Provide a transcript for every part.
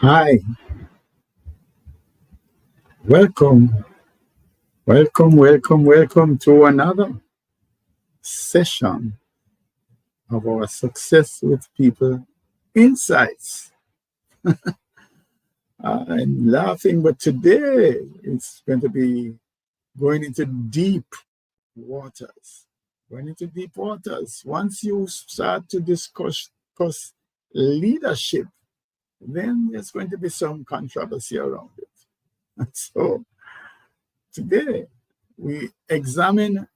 Hi, welcome, welcome to another session of our Success with People Insights. I'm laughing, but today it's going to be going into deep waters. Going into deep waters. Once you start to discuss leadership, then there's going to be some controversy around it. And so today we examine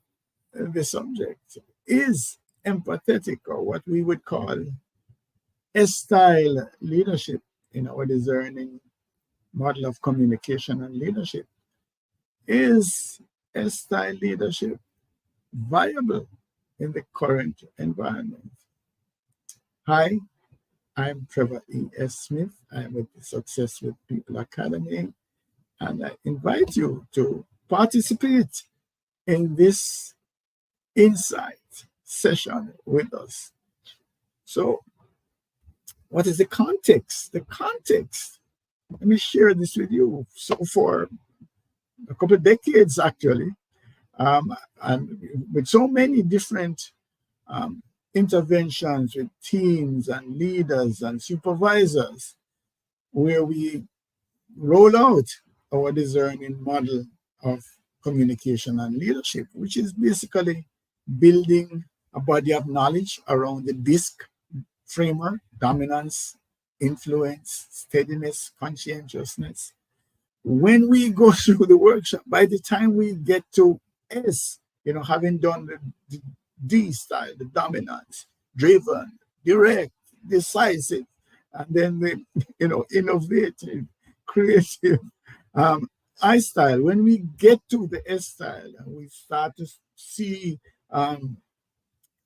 the subject is empathetic, or what we would call S-style leadership in our discerning model of communication and leadership. Is S-style leadership viable in the current environment? Hi, I'm Trevor E.S. Smith. I'm with the Success with People Academy, and I invite you to participate in this insight session with us. So, what is the context? The context, let me share this with you. So, for a couple of decades, actually, and with so many different um, interventions with teams and leaders and supervisors, where we roll out our discerning model of communication and leadership, which is basically building a body of knowledge around the DISC framework: dominance, influence, steadiness, conscientiousness. When we go through the workshop, by the time we get to S, having done the D style, the dominance, driven, direct, decisive, and then the innovative, creative, I style. When we get to the S style, and we start to see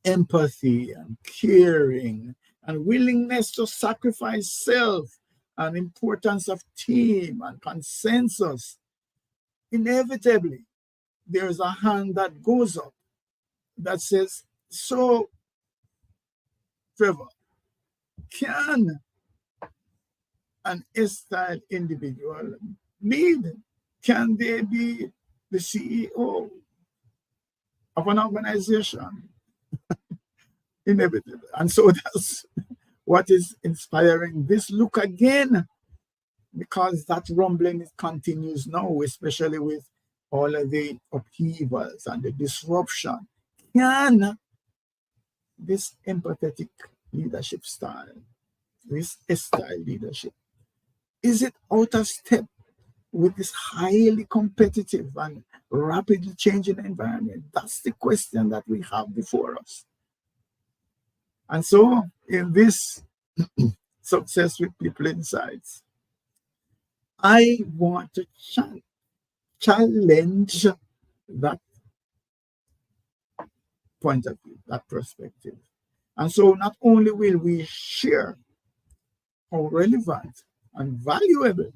empathy and caring and willingness to sacrifice self and importance of team and consensus, inevitably there's a hand that goes up that says, so Trevor, can an S-style individual lead? Can they be the CEO of an organization? Inevitably. And so that's what is inspiring this look again, because that rumbling continues now, especially with all of the upheavals and the disruption. Can this empathetic leadership style, this style leadership, is it out of step with this highly competitive and rapidly changing environment? That's the question that we have before us. And so, in this Success with People Insights, I want to challenge that point of view, that perspective. And so, not only will we share how relevant and valuable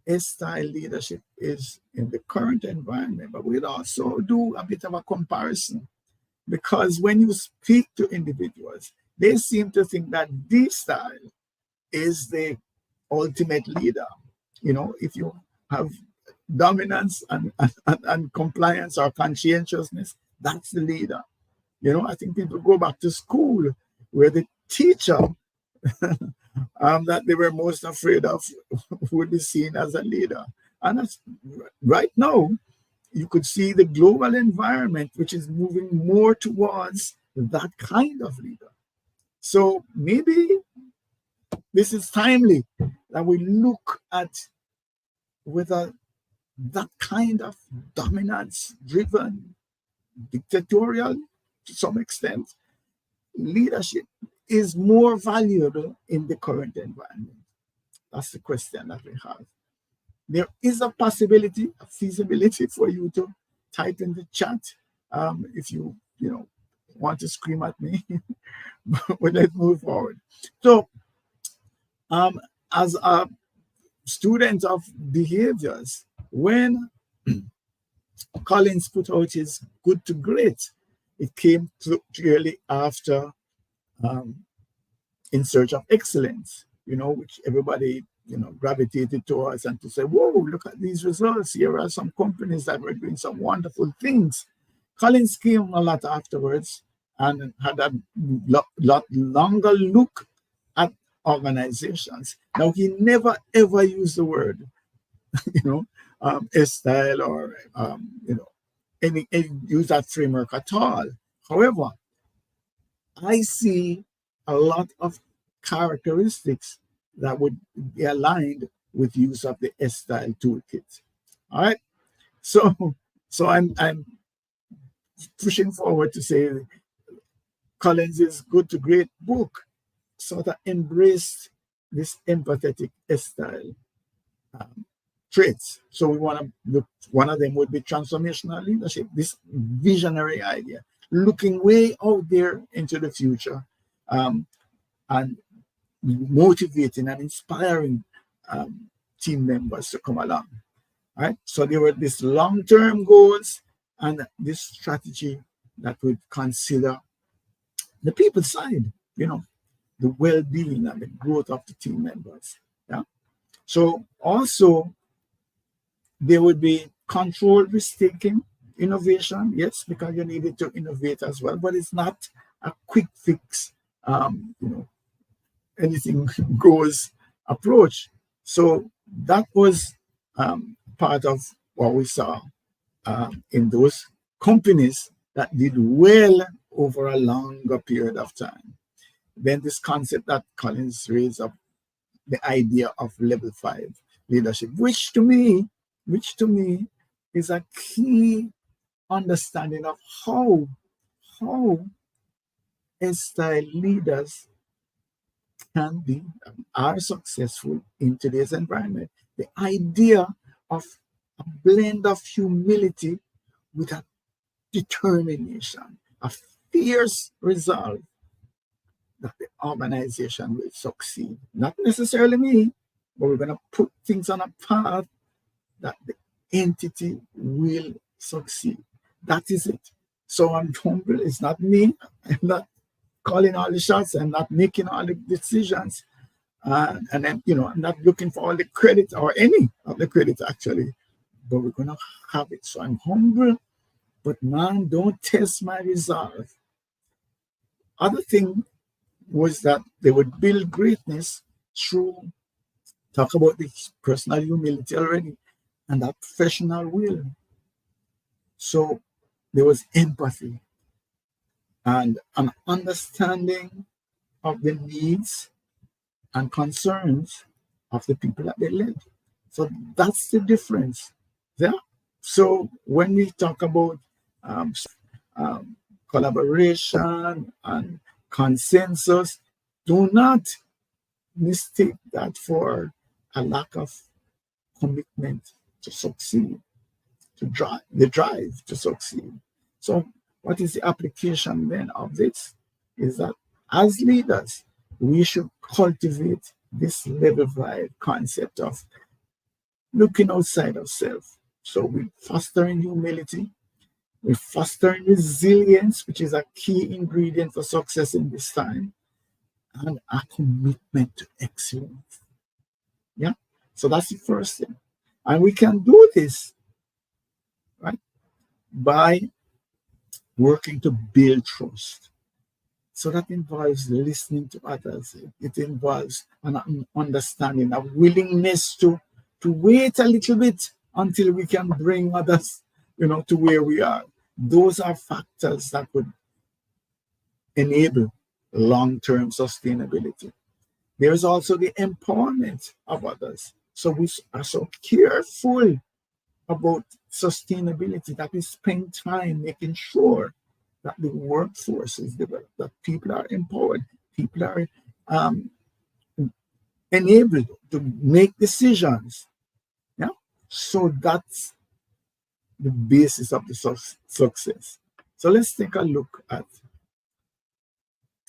S-style leadership is in the current environment, but we'll also do a bit of a comparison. Because when you speak to individuals, they seem to think that this style is the ultimate leader. If you have dominance and compliance or conscientiousness, that's the leader. I think people go back to school where the teacher that they were most afraid of would be seen as a leader. And that's, right now, you could see the global environment, which is moving more towards that kind of leader. So maybe this is timely that we look at whether that kind of dominance-driven, dictatorial, to some extent, leadership is more valuable in the current environment. That's the question that we have. There is a possibility, a feasibility for you to type in the chat if you want to scream at me. But let's move forward. So, as a student of behaviors, when Collins put out his Good to Great, it came clearly after In Search of Excellence, which everybody gravitated towards and to say, whoa, look at these results. Here are some companies that were doing some wonderful things. Collins came a lot afterwards and had a lot longer look at organizations. Now, he never, ever used the word, style or, any use that framework at all. However, I see a lot of characteristics that would be aligned with use of the S-Style toolkit. All right. So I'm pushing forward to say Collins' good to great book sort of embraced this empathetic S-Style traits. So we want to look, one of them would be transformational leadership, this visionary idea, looking way out there into the future, and motivating and inspiring team members to come along. Right? So there were these long-term goals and this strategy that would consider the people side, the well-being and the growth of the team members. Yeah. So also there would be controlled risk-taking, innovation, yes, because you needed to innovate as well, but it's not a quick fix, anything goes approach. So that was part of what we saw in those companies that did well over a longer period of time. Then this concept that Collins raised up, the idea of level 5 leadership, which to me is a key understanding of how S-Style leaders can be are successful in today's environment. The idea of a blend of humility with a determination, a fierce resolve that the organization will succeed. Not necessarily me, but we're going to put things on a path that the entity will succeed. That is it. So I'm humble. It's not me. I'm not calling all the shots. I'm not making all the decisions. And then, I'm not looking for all the credit or any of the credit, actually. But we're going to have it. So I'm humble. But man, don't test my resolve. Other thing was that they would build greatness through, talk about the personal humility already, and that professional will. So there was empathy and an understanding of the needs and concerns of the people that they led. So that's the difference. Yeah. So when we talk about collaboration and consensus, do not mistake that for a lack of commitment to succeed, to drive to succeed. So what is the application then of this? Is that as leaders, we should cultivate this level 5 concept of looking outside of self. So we're fostering humility, we're fostering resilience, which is a key ingredient for success in this time, and a commitment to excellence. Yeah. So that's the first thing. And we can do this, right, by working to build trust. So that involves listening to others. It involves an understanding, a willingness to wait a little bit until we can bring others, to where we are. Those are factors that would enable long-term sustainability. There is also the empowerment of others. So we are so careful about sustainability that we spend time making sure that the workforce is developed, that people are empowered, people are enabled to make decisions. Yeah. So that's the basis of the success. So let's take a look at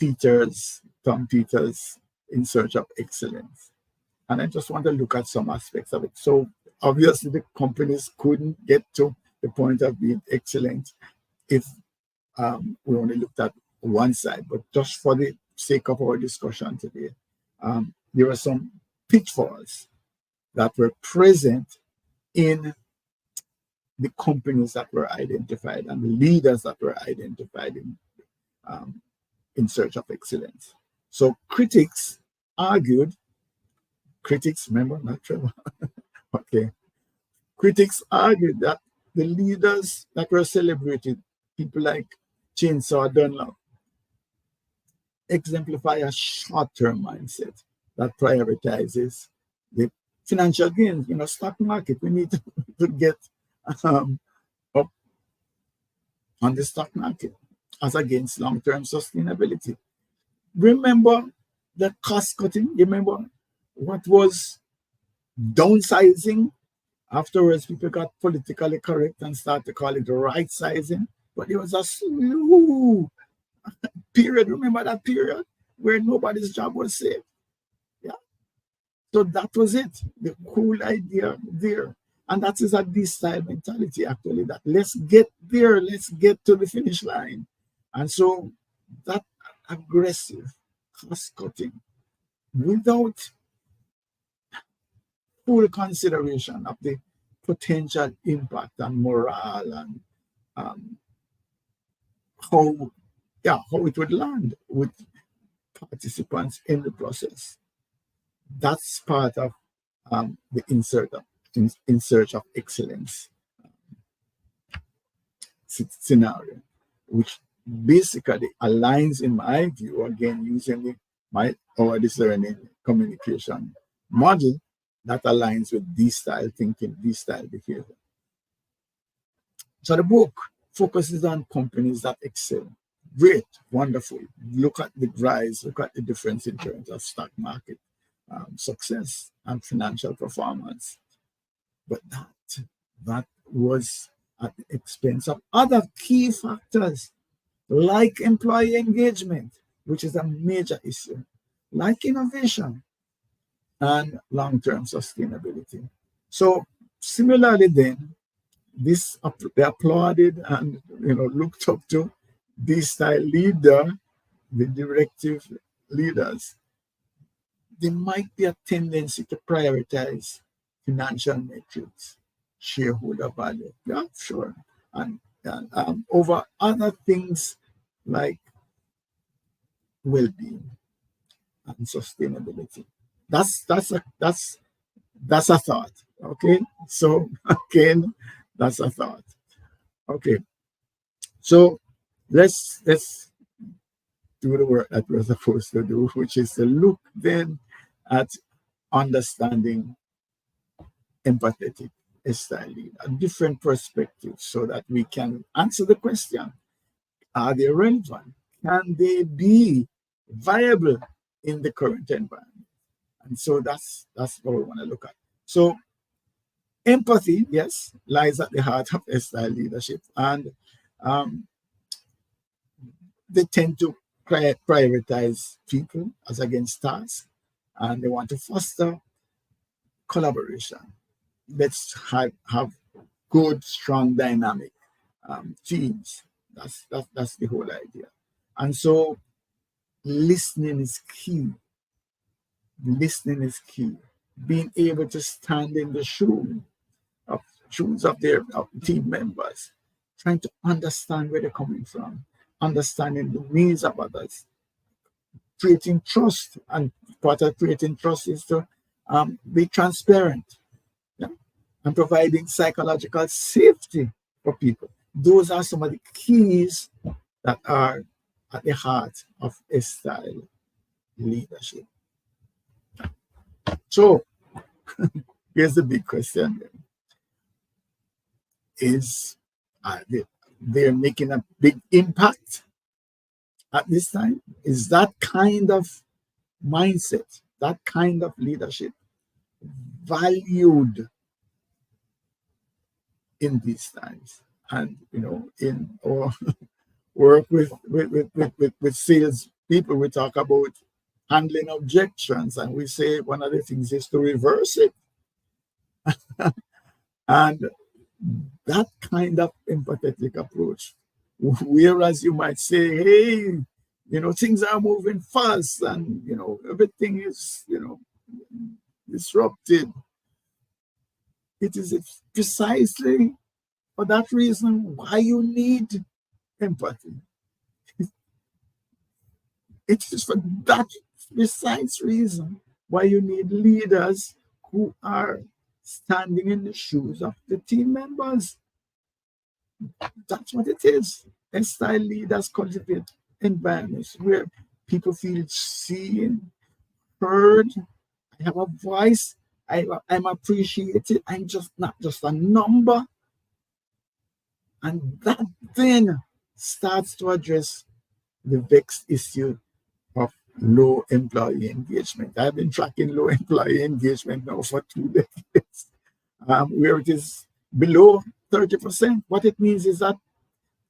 Tom Peters' In Search of Excellence. And I just want to look at some aspects of it. So obviously the companies couldn't get to the point of being excellent if we only looked at one side. But just for the sake of our discussion today, there are some pitfalls that were present in the companies that were identified and the leaders that were identified in search of excellence. So critics, remember, not Trevor, okay, critics argued that the leaders that were celebrated, people like Chainsaw Dunlop, exemplify a short-term mindset that prioritizes the financial gains. Stock market, we need to get up on the stock market as against long-term sustainability. Remember the cost cutting? Remember what was downsizing? Afterwards, people got politically correct and started to call it right sizing. But there was a slow period. Remember that period where nobody's job was safe? Yeah. So that was it. The whole idea there. And that is a this-style mentality, actually, that let's get there, let's get to the finish line. And so that aggressive cost cutting without full consideration of the potential impact on morale and how it would land with participants in the process. That's part of the in search of excellence scenario, which basically aligns, in my view, again using our discerning communication model, that aligns with this style thinking, this style behavior. So the book focuses on companies that excel. Great, wonderful. Look at the rise, look at the difference in terms of stock market success and financial performance. But that was at the expense of other key factors like employee engagement, which is a major issue, like innovation and long-term sustainability. So similarly then, they applauded and looked up to this style leader, the directive leaders. There might be a tendency to prioritize financial metrics, shareholder value, yeah, sure, and over other things like well-being and sustainability. That's a thought. Okay, so again, that's a thought. Okay, so let's do the work that we're supposed to do, which is to look then at understanding empathetic style lead, a different perspective, so that we can answer the question: are they relevant? Can they be viable in the current environment? And so that's what we want to look at. So empathy, yes, lies at the heart of style leadership, and they tend to prioritize people as against tasks, and they want to foster collaboration. Let's have good, strong, dynamic teams. That's the whole idea. And so listening is key. Listening is key. Being able to stand in the shoes of their team members, trying to understand where they're coming from, understanding the needs of others, creating trust. And part of creating trust is to be transparent, yeah, and providing psychological safety for people. Those are some of the keys that are at the heart of style leadership. So here's the big question: is they're making a big impact at this time? Is that kind of mindset, that kind of leadership valued in these times? And in our work with sales people, we talk about handling objections, and we say one of the things is to reverse it. And that kind of empathetic approach, whereas you might say, hey, things are moving fast, and everything is disrupted. It is precisely for that reason why you need empathy. It is for that precise reason why you need leaders who are standing in the shoes of the team members. That's what it is. And style leaders cultivate environments where people feel seen, heard. I have a voice. I'm appreciated. I'm just not just a number. And that then starts to address the vexed issue of low employee engagement. I've been tracking low employee engagement now for 2 decades, where it is below 30%. What it means is that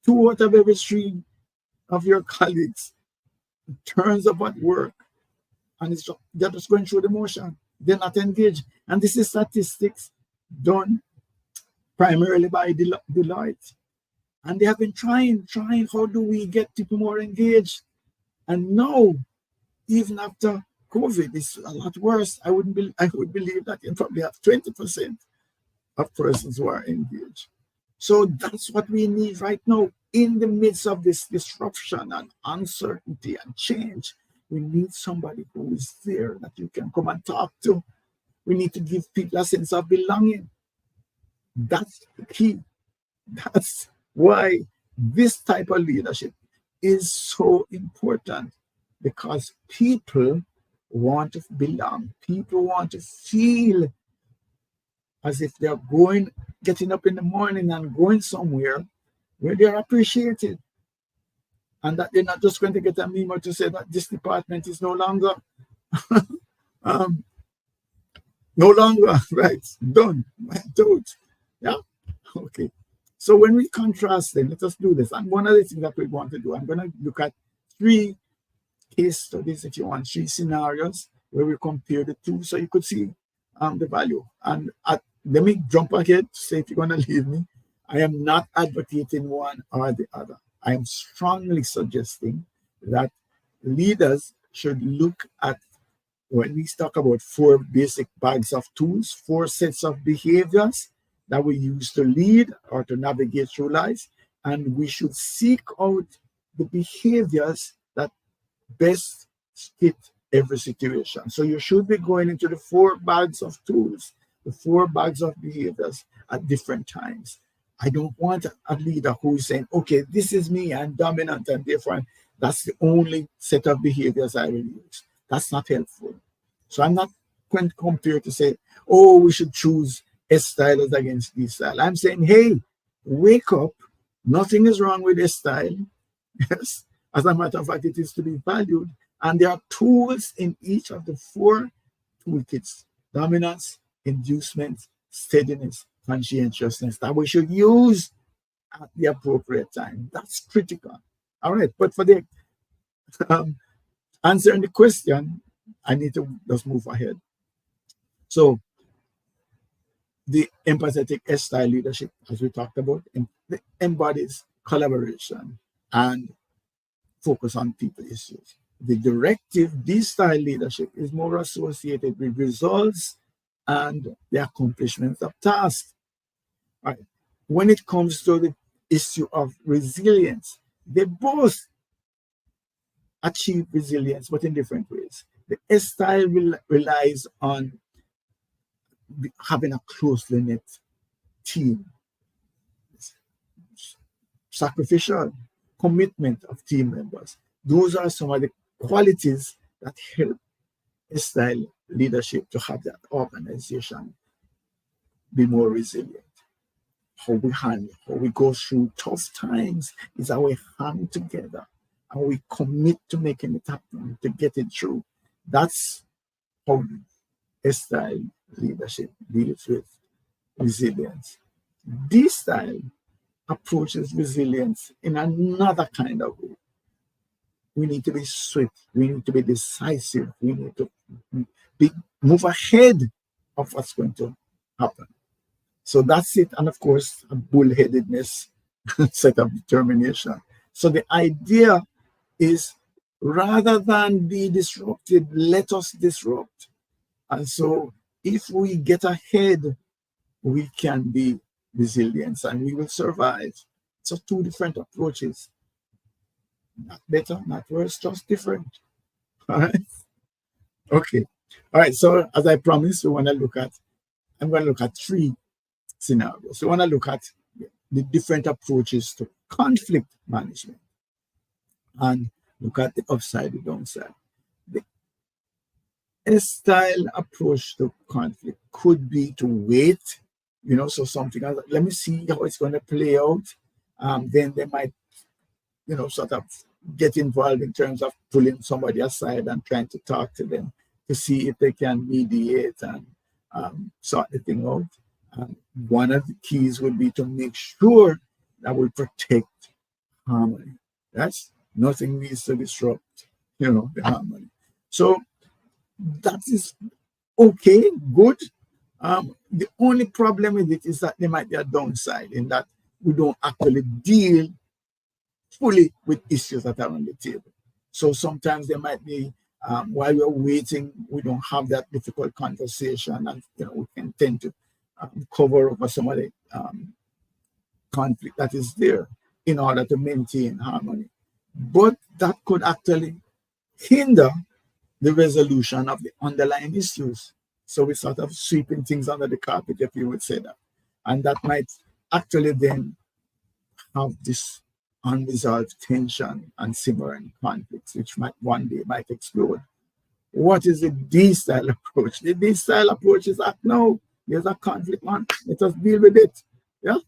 2 out of every 3 of your colleagues turns up at work and they're just going through the motion. They're not engaged. And this is statistics done primarily by Deloitte. And they have been trying, how do we get people more engaged? And now, even after COVID, it's a lot worse. I would believe that you probably have 20% of persons who are engaged. So that's what we need right now. In the midst of this disruption and uncertainty and change, we need somebody who is there that you can come and talk to. We need to give people a sense of belonging. That's the key. That's why this type of leadership is so important, because people want to belong. People want to feel as if they're getting up in the morning and going somewhere where they're appreciated. And that they're not just going to get a memo to say that this department is no longer, right, done, went out. Yeah, okay. So when we contrast them, let us do this. And one of the things that we want to do, I'm going to look at 3 case studies, if you want, 3 scenarios where we compare the two so you could see the value. And let me jump ahead, say if you're going to leave me, I am not advocating one or the other. I am strongly suggesting that leaders should look at, when we talk about 4 basic bags of tools, 4 sets of behaviors that we use to lead or to navigate through life, and we should seek out the behaviors that best fit every situation. So you should be going into the 4 bags of tools, the 4 bags of behaviors at different times. I don't want a leader who is saying, okay, this is me, I'm dominant, and therefore that's the only set of behaviors I will use. That's not helpful. So I'm not going to compare to say, oh, we should choose S style against D style. I'm saying, hey, wake up. Nothing is wrong with S style. Yes, as a matter of fact, it is to be valued. And there are tools in each of the 4 toolkits: dominance, inducement, steadiness, conscientiousness, that we should use at the appropriate time. That's critical. All right, but for the answering the question, I need to just move ahead. So the empathetic S-style leadership, as we talked about, embodies collaboration and focus on people issues. The directive D-style leadership is more associated with results and the accomplishment of tasks. Right. When it comes to the issue of resilience, they both achieve resilience, but in different ways. The S-style relies on having a closely knit team, sacrificial commitment of team members. Those are some of the qualities that help S-style leadership to have that organization be more resilient. How we handle, how we go through tough times is how we hang together and we commit to making it happen, to get it through. That's how S-style leadership deals with resilience. D-style approaches resilience in another kind of way. We need to be swift. We need to be decisive. We need to move ahead of what's going to happen. So that's it. And of course, a bullheadedness set of determination. So the idea is, rather than be disrupted, let us disrupt. And so if we get ahead we can be resilient and we will survive. So two different approaches, not better, not worse, just different. All right. Okay. All right. So as I promised, I'm going to look at three scenarios. So I want to look at the different approaches to conflict management and look at the upside, the downside. A style approach to conflict could be to wait, so something else. Let me see how it's going to play out. Then they might, sort of get involved in terms of pulling somebody aside and trying to talk to them to see if they can mediate and sort the thing out. One of the keys would be to make sure that we protect harmony. That's nothing needs to disrupt, the harmony. So that is okay, good. The only problem with it is that there might be a downside in that we don't actually deal fully with issues that are on the table. So sometimes there might be, while we're waiting, we don't have that difficult conversation, and we can tend to cover over some of the conflict that is there in order to maintain harmony. But that could actually hinder the resolution of the underlying issues. So we're sort of sweeping things under the carpet, if you would say that. And that might actually then have this unresolved tension and simmering conflicts, which one day might explode. What is the D-style approach? The D-style approach is that, no, there's a conflict, man. Let us deal with it. Yeah.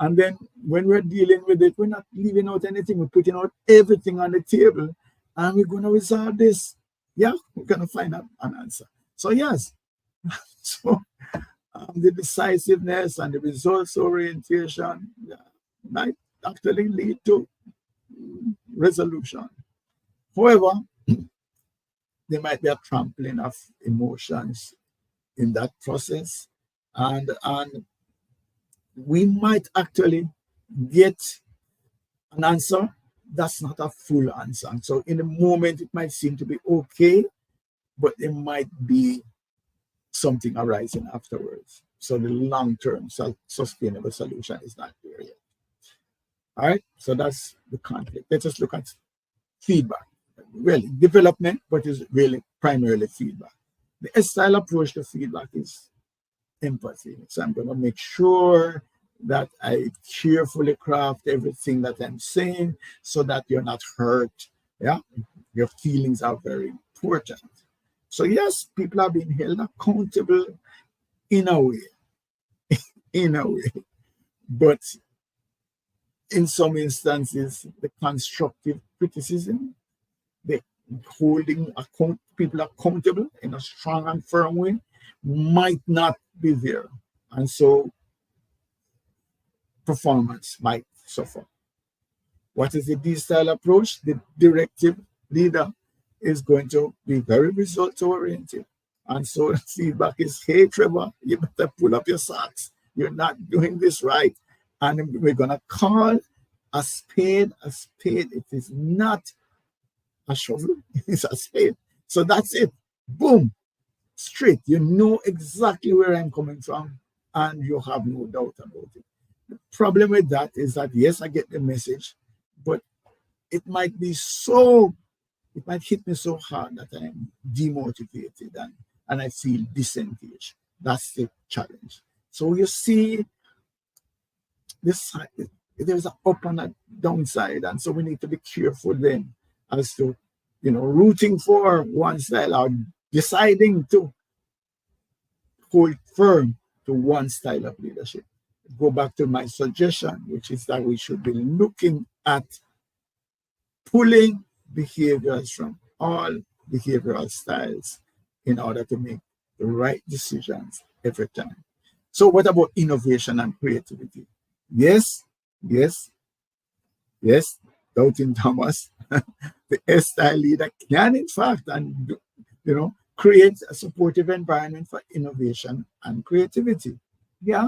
And then when we're dealing with it, we're not leaving out anything. We're putting out everything on the table, and we're going to resolve this. Yeah, we're going to find out an answer. So yes, so the decisiveness and the results orientation might actually lead to resolution. However, there might be a trampling of emotions in that process, and we might actually get an answer that's not a full answer. So in the moment, it might seem to be okay, but there might be something arising afterwards. So the long-term sustainable solution is not there yet. All right, so that's the conflict. Let's just look at feedback. Really, development, but is really primarily feedback. The style approach to feedback is empathy. So I'm going to make sure that I carefully craft everything that I'm saying so that you're not hurt. Yeah, your feelings are very important. So yes, people are being held accountable in a way, but in some instances, the constructive criticism, the holding people accountable in a strong and firm way might not be there. And so performance might suffer. What is the D-style approach? The directive leader is going to be very result-oriented. And so feedback is, hey, Trevor, you better pull up your socks. You're not doing this right. And we're going to call a spade a spade. It is not a shovel, it's a spade. So that's it. Boom. Straight. You know exactly where I'm coming from, and you have no doubt about it. The problem with that is that, yes, I get the message, but it might hit me so hard that I'm demotivated and I feel disengaged. That's the challenge. So you see, there's an up and a downside, and so we need to be careful then as to, rooting for one style or deciding to hold firm to one style of leadership. Go back to my suggestion, which is that we should be looking at pulling behaviors from all behavioral styles in order to make the right decisions every time. So what about innovation and creativity? Yes, doubting Thomas, the S-style leader can in fact and create a supportive environment for innovation and creativity. Yeah,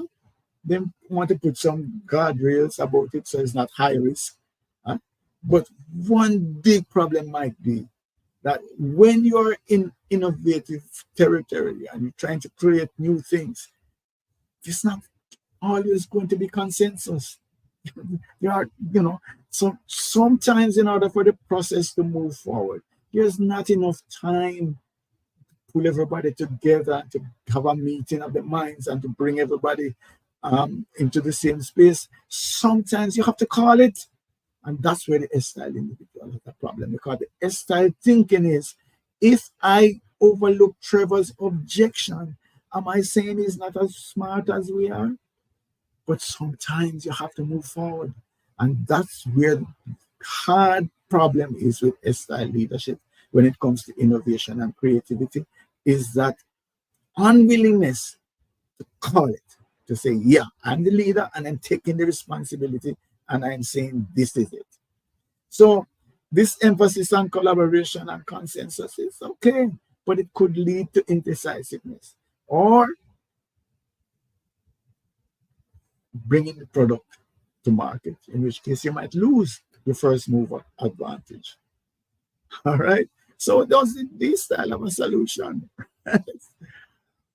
they want to put some guardrails about it so it's not high risk. But one big problem might be that when you're in innovative territory and you're trying to create new things, It's not always going to be consensus. There are, so sometimes in order for the process to move forward, there's not enough time to pull everybody together, to have a meeting of the minds and to bring everybody into the same space. Sometimes you have to call it. And that's where the S-style individual has a problem, because the S-style thinking is, if I overlook Trevor's objection, am I saying he's not as smart as we are? But sometimes you have to move forward. And that's where the hard problem is with S-style leadership when it comes to innovation and creativity, is that unwillingness to call it, to say, yeah, I'm the leader and I'm taking the responsibility and I'm saying this is it. So this emphasis on collaboration and consensus is okay, but it could lead to indecisiveness or bringing the product to market, in which case you might lose the first mover advantage. All right. So does this style have a solution?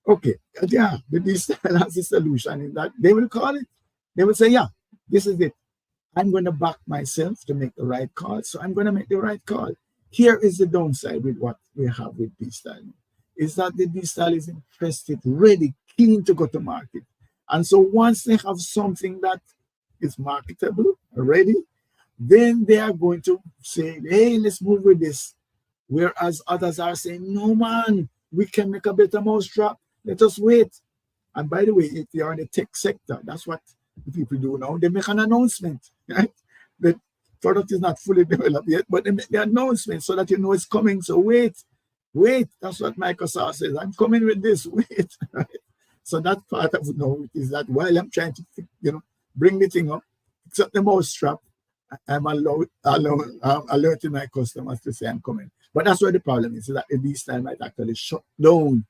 Okay. Yeah, the this style has a solution in that they will call it. They will say, yeah, this is it. I'm going to back myself to make the right call. So I'm going to make the right call. Here is the downside with what we have with D-Style, is that the D-Style is interested, ready, keen to go to market. And so once they have something that is marketable, ready, then they are going to say, hey, let's move with this. Whereas others are saying, no, man, we can make a better mousetrap. Let us wait. And by the way, if you're in the tech sector, that's what people do now. They make an announcement, right? The product is not fully developed yet, but they make the announcement so that you know it's coming. So wait. That's what Microsoft says. I'm coming with this. Wait. Right? So that part of it is that while I'm trying to, bring the thing up, except the mousetrap, I'm alerting my customers to say I'm coming. But that's where the problem is that this time might actually shut down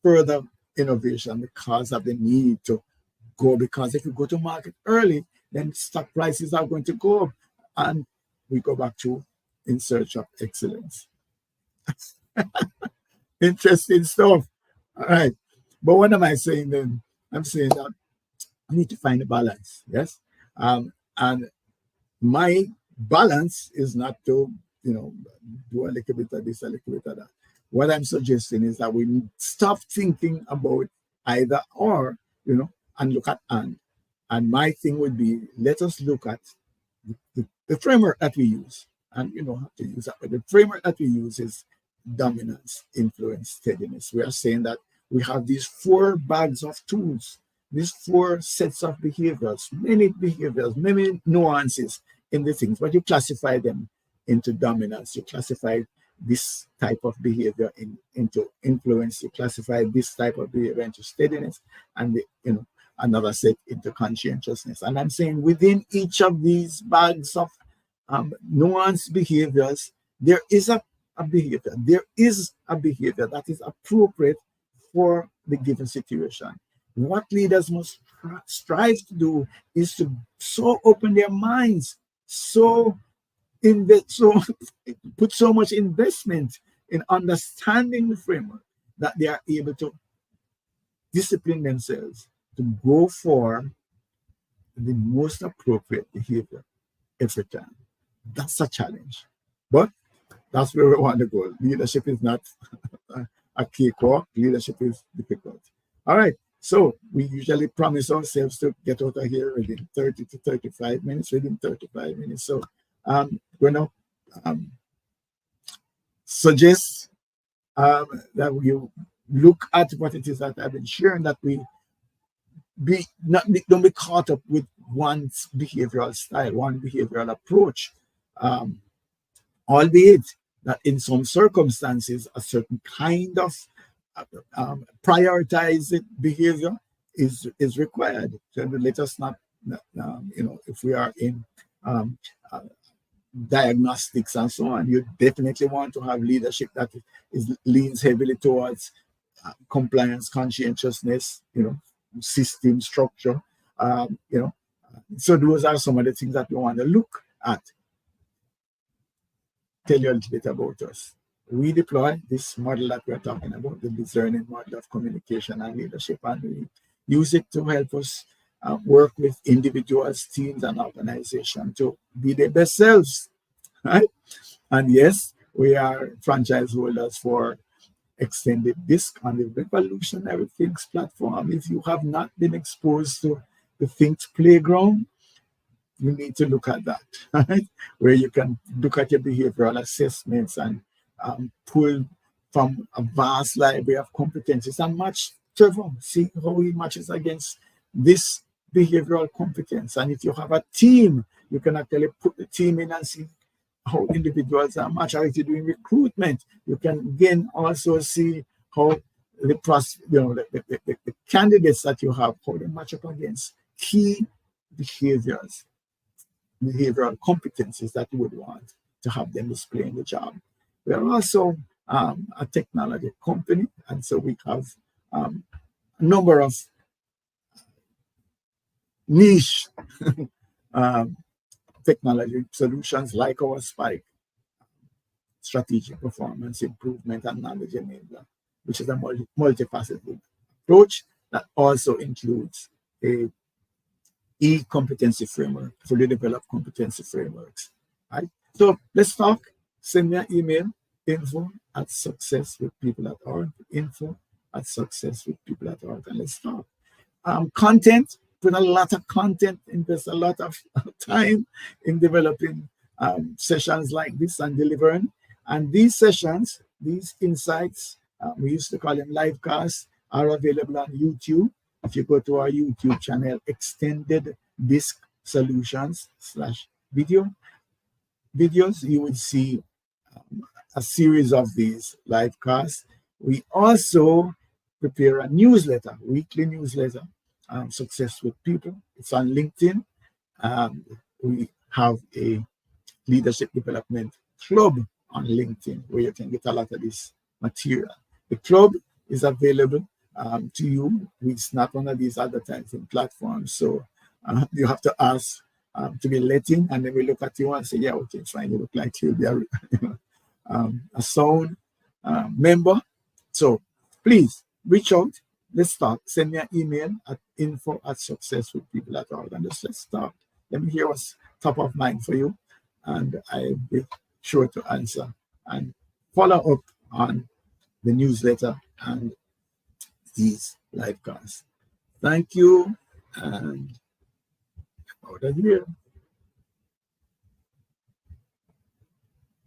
further innovation because of the need to go. Because if you go to market early, then stock prices are going to go up, and we go back to in search of excellence. Interesting stuff. All right. But what am I saying then? I'm saying that I need to find a balance. Yes. And my balance is not to, do a little bit of this, a little bit of that. What I'm suggesting is that we stop thinking about either or, and look at and. And my thing would be, let us look at the framework that we use. And you know how to use that. But the framework that we use is dominance, influence, steadiness. We are saying that we have these 4 bags of tools, these 4 sets of behaviors, many nuances in the things, but you classify them into dominance. You classify this type of behavior into influence. You classify this type of behavior into steadiness, and another set into conscientiousness. And I'm saying within each of these bags of nuanced behaviors, there is a behavior. There is a behavior that is appropriate for the given situation. What leaders must strive to do is to so open their minds, so put so much investment in understanding the framework that they are able to discipline themselves to go for the most appropriate behavior every time. That's a challenge, but that's where we want to go. Leadership is not a cakewalk. Leadership is difficult. All right. So we usually promise ourselves to get out of here within 30 to 35 minutes, within 35 minutes. So we're going to suggest that you look at what it is that I've been sharing, that we don't be caught up with one behavioral style, one behavioral approach, albeit that in some circumstances a certain kind of prioritized behavior is required. So let us not, if we are in diagnostics and so on, you definitely want to have leadership that leans heavily towards compliance, conscientiousness, system structure. So those are some of the things that we want to look at. Tell you a little bit about us. We deploy this model that we're talking about, the discerning model of communication and leadership, and we use it to help us work with individuals, teams, and organizations to be their best selves, right? And yes, we are franchise holders for extended disc on the Revolutionary Things platform. If you have not been exposed to the Things Playground, you need to look at that, right? Where you can look at your behavioral assessments and pull from a vast library of competencies and match Trevor, see how he matches against this behavioral competence. And if you have a team, you can actually put the team in and see how individuals are matched. Or if you're doing recruitment, you can again also see how the candidates that you have, how they match up against key behaviors, behavioral competencies that you would want to have them display in the job. We are also a technology company, and so we have a number of niche technology solutions like our Spike strategic performance improvement and knowledge enabler, which is a multifaceted approach that also includes a e-competency framework, fully developed competency frameworks. Right? So let's talk. Send me an email, info@successwithpeople.org, info@successwithpeople.org, and let's talk. Content, put a lot of content, invest a lot of time in developing sessions like this and delivering. And these sessions, these insights, we used to call them live casts, are available on YouTube. If you go to our YouTube channel, Extended Disc Solutions /videos, you will see a series of these live casts. We also prepare a newsletter, weekly newsletter, Success with People. It's on LinkedIn. We have a leadership development club on LinkedIn where you can get a lot of this material. The club is available to you. It's not one of these advertising platforms, so you have to ask to be let in, and then we look at you and say, yeah, okay, fine, you look like you'll be a sound member. So please reach out. Let's talk. Send me an email at info@successwithpeople.org, and let's talk. Let me hear what's top of mind for you, and I'll be sure to answer and follow up on the newsletter and these live casts. Thank you, and out of here.